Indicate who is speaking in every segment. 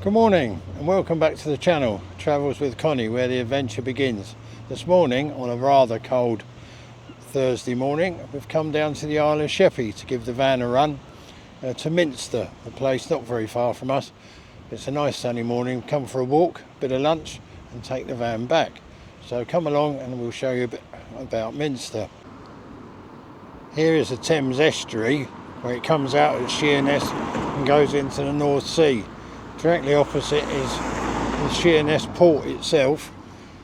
Speaker 1: Good morning and welcome back to the channel, Travels with Connie, where the adventure begins. This morning, on a rather cold Thursday morning, we've come down to the Isle of Sheppey to give the van a run to Minster, a place not very far from us. It's a nice sunny morning, come for a walk, bit of lunch and take the van back. So come along and we'll show you a bit about Minster. Here is the Thames estuary where it comes out at Sheerness and goes into the North Sea. Directly opposite is the Sheerness port itself,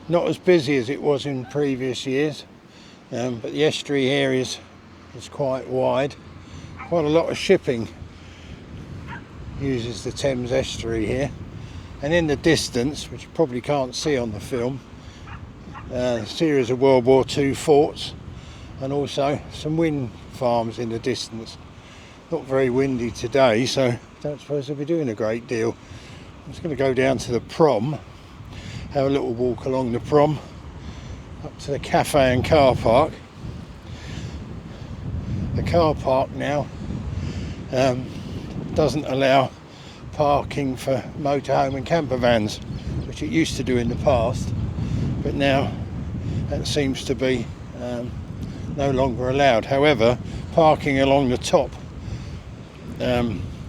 Speaker 1: not as busy as it was in previous years, but the estuary here is quite wide. Quite a lot of shipping uses the Thames estuary here, and in the distance, which you probably can't see on the film, a series of World War II forts and also some wind farms in the distance. Not very windy today, so I don't suppose they'll be doing a great deal. I'm just going to go down to the prom, have a little walk along the prom, up to the cafe and car park. The car park now doesn't allow parking for motorhome and camper vans, which it used to do in the past, but now that seems to be no longer allowed. However, parking along the top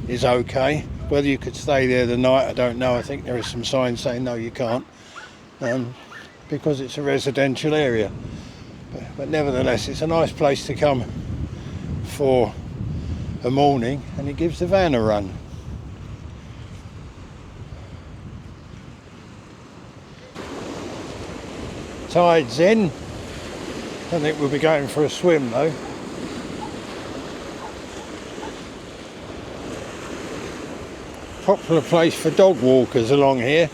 Speaker 1: is okay. Whether you could stay there the night, I don't know. I think there is some signs saying no, you can't, because it's a residential area. But nevertheless, it's a nice place to come for a morning, and it gives the van a run. Tide's in. I think we'll be going for a swim though. Popular place for dog walkers along here.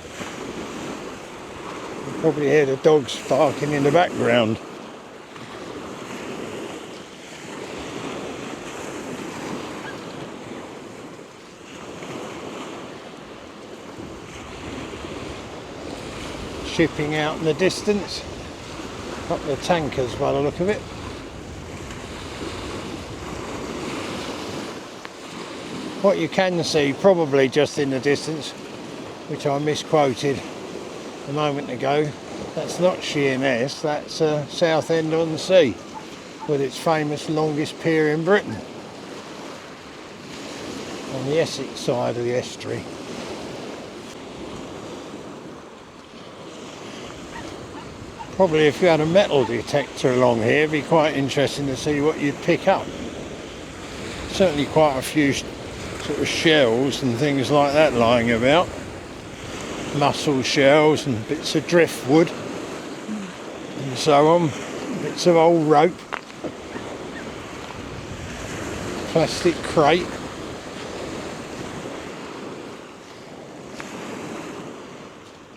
Speaker 1: You probably hear the dogs barking in the background. Shipping out in the distance. A couple of tankers by the look of it. What you can see, probably just in the distance, which I misquoted a moment ago, that's not Sheerness, that's Southend-on-Sea, with its famous longest pier in Britain, on the Essex side of the estuary. Probably if you had a metal detector along here, it'd be quite interesting to see what you'd pick up. Certainly quite a few sort of shells and things like that lying about. Mussel shells and bits of driftwood and so on. Bits of old rope. Plastic crate.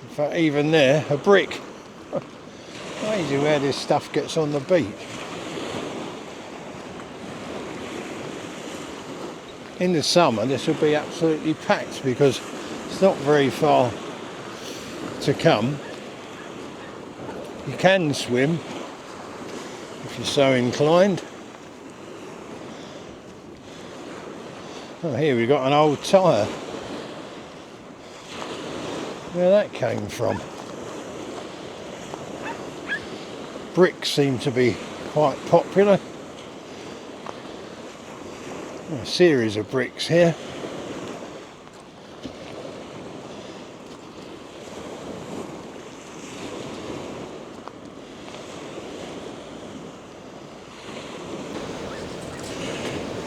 Speaker 1: In fact, even there, a brick. Amazing where this stuff gets on the beach. In the summer this will be absolutely packed because it's not very far to come. You can swim if you're so inclined. Oh, here we've got an old tyre. Where that came from. Bricks seem to be quite popular. A series of bricks here.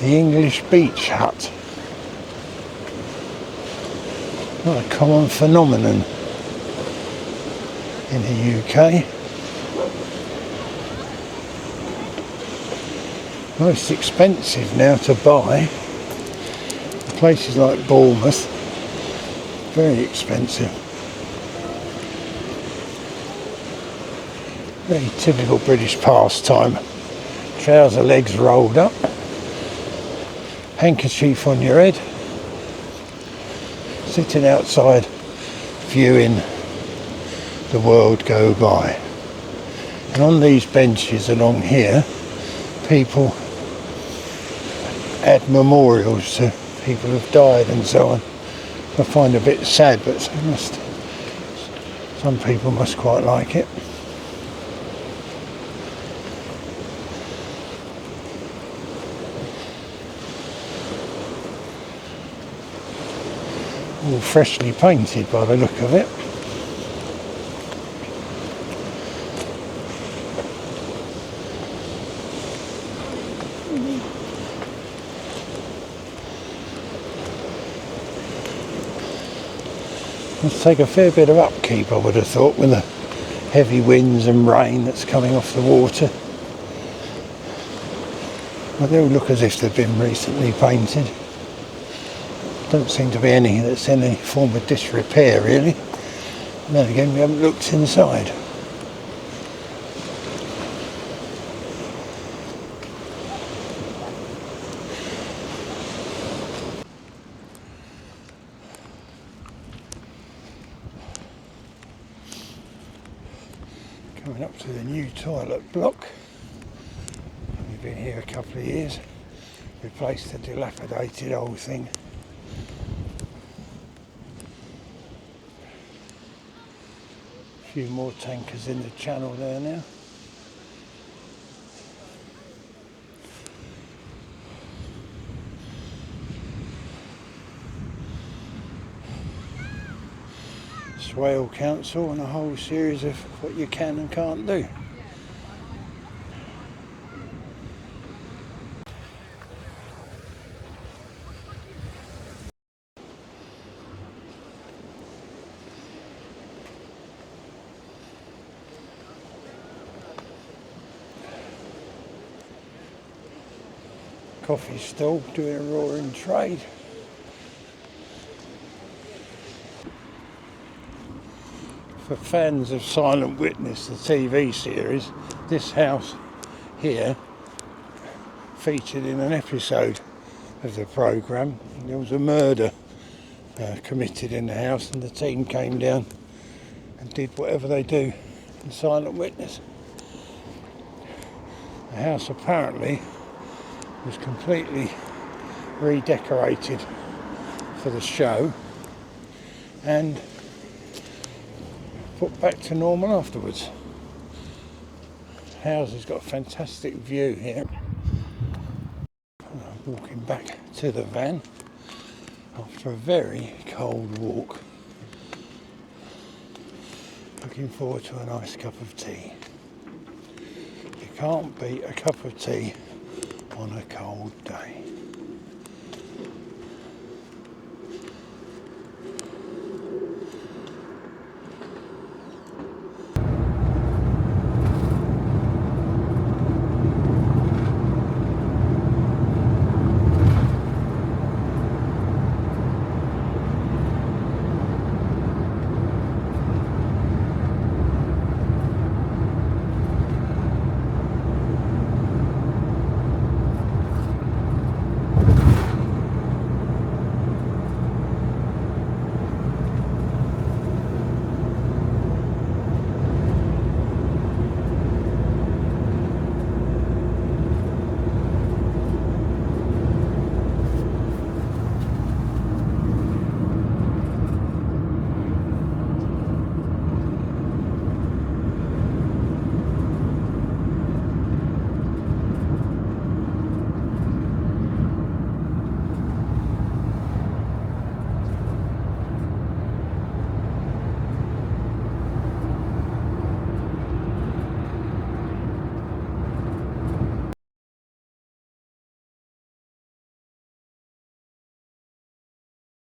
Speaker 1: The English beach hut. Not a common phenomenon in the UK. Most expensive now to buy. Places like Bournemouth, very expensive. Very typical British pastime. Trouser legs rolled up, handkerchief on your head, sitting outside viewing the world go by. And on these benches along here, people add memorials to people who've died and so on. I find a bit sad, but some people must quite like it. All freshly painted by the look of it. Must take a fair bit of upkeep, I would have thought, with the heavy winds and rain that's coming off the water. But they all look as if they've been recently painted. Don't seem to be any that's in any form of disrepair, really. And then again, we haven't looked inside. Coming up to the new toilet block. We've been here a couple of years. Replaced the dilapidated old thing. A few more tankers in the channel there now. Swale Council and a whole series of what you can and can't do. Coffee stall doing a roaring trade. For fans of Silent Witness, the TV series, this house here featured in an episode of the programme. There was a murder committed in the house, and the team came down and did whatever they do in Silent Witness. The house apparently was completely redecorated for the show and put back to normal afterwards. The house has got a fantastic view here. I'm walking back to the van after a very cold walk. Looking forward to a nice cup of tea. You can't beat a cup of tea on a cold day.